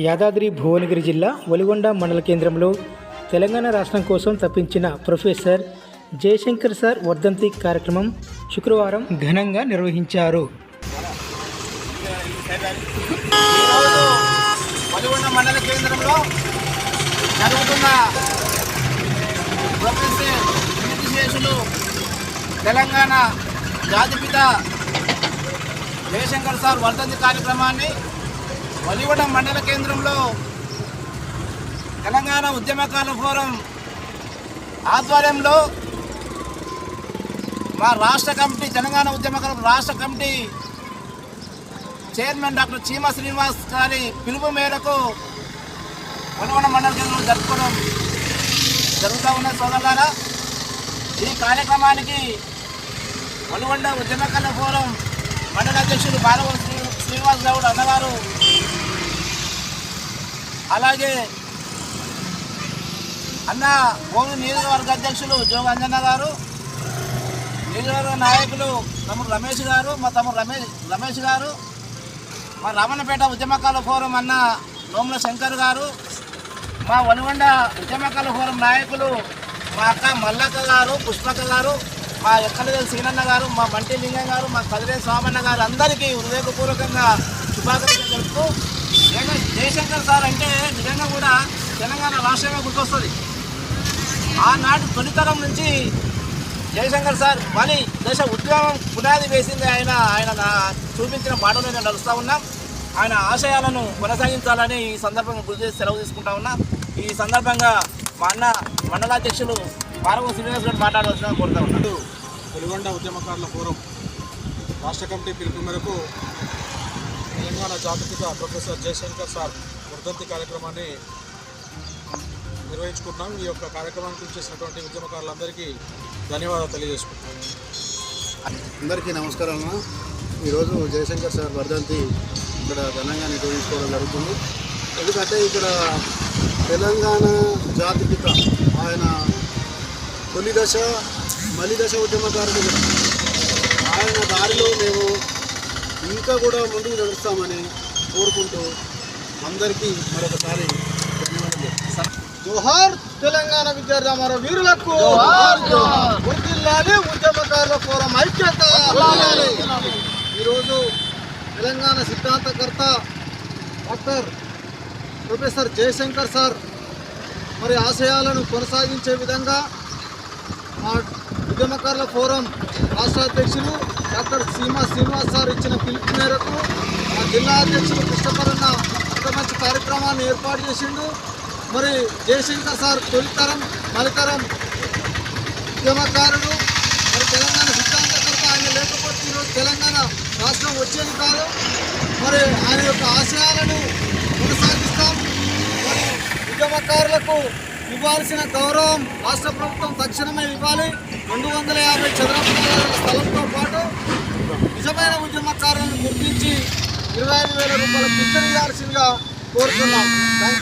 యాదాద్రి భువనగిరి జిల్లా ఒలిగొండ మండల కేంద్రంలో తెలంగాణ రాష్ట్రం కోసం తప్పించిన ప్రొఫెసర్ జయశంకర్ సార్ వర్ధంతి కార్యక్రమం శుక్రవారం ఘనంగా నిర్వహించారు. ఒలిగొండ మండల కేంద్రంలో జరుగుతున్న ప్రొఫెసర్ కీర్తిశేషులు తెలంగాణ జాతిపిత జయశంకర్ సార్ వర్ధంతి కార్యక్రమాన్ని ఒలిగొండ మండల కేంద్రంలో తెలంగాణ ఉద్యమకాల ఫోరం ఆధ్వర్యంలో మా రాష్ట్ర కమిటీ తెలంగాణ ఉద్యమకాల రాష్ట్ర కమిటీ చైర్మన్ డాక్టర్ చీమ శ్రీనివాస్ గారి పిలుపు మేరకు ఒలిగొండ మండల కేంద్రంలో జరుపుకోవడం జరుగుతూ ఉన్న సోదరులారా, ఈ కార్యక్రమానికి ఒలిగొండ ఉద్యమకాల ఫోరం మండల అధ్యక్షులు బాలవ శ్రీనివాస్ గౌడ్ అన్నగారు, అలాగే అన్న భూమి నియోజకవర్గ అధ్యక్షులు జోగ అంజన్న గారు, నియోజకవర్గ నాయకులు తమ్ముడు రమేష్ గారు, మా తమ్ముడు రమేష్ గారు, మా రమణపేట ఉద్యమకాల ఫోరం అన్న నోముల శంకర్ గారు, మా ఒలిగొండ ఉద్యమకాల ఫోరం నాయకులు మా అక్క మల్లక్క గారు, పుష్పక్క గారు, మా ఎక్కడవేలు సీనన్న గారు, మా మంటి లింగం గారు, మా కదిరే స్వామన్న గారు అందరికీ హృదయపూర్వకంగా శుభాకాంక్షలు తెలుపుతూ, జయశంకర్ సార్ అంటే నిజంగా కూడా తెలంగాణ రాష్ట్రమే గుర్తొస్తుంది. ఆనాటి తొలితరం నుంచి జయశంకర్ సార్ మళ్ళీ దేశ ఉద్యమం పునాది వేసింది ఆయన చూపించిన బాటలో నేను నడుస్తూ ఉన్నాం. ఆయన ఆశయాలను కొనసాగించాలని ఈ సందర్భంగా గుర్తు చేసి సెలవు తీసుకుంటా ఉన్నా. ఈ సందర్భంగా మా అన్న మండలాధ్యక్షులు పార్వ శ్రీనివాస్ గారు మాట్లాడవలసిన కోరుతా ఉన్నాడు. ఒలిగొండ ఉద్యమకారుల ఫోరం రాష్ట్ర కమిటీ పిలుపు మేరకు తెలంగాణ జాతిపిత ప్రొఫెసర్ జయశంకర్ సార్ వర్ధంతి కార్యక్రమాన్ని నిర్వహించుకుంటున్నాం. ఈ యొక్క కార్యక్రమానికి చేసినటువంటి ఉద్యమకారులందరికీ ధన్యవాదాలు తెలియజేసుకుంటున్నాం. అందరికీ నమస్కారం. ఈరోజు జయశంకర్ సార్ వర్ధంతి ఇక్కడ ఘనంగా నిర్వహించుకోవడం జరుగుతుంది. ఎందుకంటే ఇక్కడ తెలంగాణ జాతిపిత ఆయన తొలి దశ మలి దశ ఉద్యమకారులు కూడా ఆయన దారిలో మేము ఇంకా కూడా ముందుకు నడుస్తామని కోరుకుంటూ అందరికీ మరొకసారి ధన్యవాదాలు. జోహార్ తెలంగాణ విద్యార్థి అమర వీరులకు, వర్ధిల్లాలి ఉద్యమకారుల ఫోరం ఐక్యత. ఈరోజు తెలంగాణ సిద్ధాంతకర్త డాక్టర్ ప్రొఫెసర్ జయశంకర్ సార్ మరి ఆశయాలను కొనసాగించే విధంగా మా ఉద్యమకారుల ఫోరం రాష్ట్ర అధ్యక్షులు డాక్టర్ చీమ శ్రీనివాస్ సార్ ఇచ్చిన పిలుపు మేరకు మా జిల్లా అధ్యక్షులు కృష్ణపరన్న ఒక మంచి కార్యక్రమాన్ని ఏర్పాటు చేసిండు. మరి జయశంకర్ సార్ తొలితరం మలితరం ఉద్యమకారుడు, మరి తెలంగాణ సిద్ధాంతకర్త. ఆయన లేకపోతే ఈరోజు తెలంగాణ రాష్ట్రం వచ్చేది కాదు. మరి ఆయన యొక్క ఆశయాలను కొనసాగిస్తాం. మరి ఉద్యమకారులకు ఇవ్వాల్సిన గౌరవం రాష్ట్ర ప్రభుత్వం తక్షణమే ఇవ్వాలి. 250 చదరపు మీటర్ల స్థలంతో పాటు నిజమైన ఉద్యమకారులను గుర్తించి 25,000 రూపాయల పింఛను ఇవ్వాల్సిందిగా కోరుతున్నాం.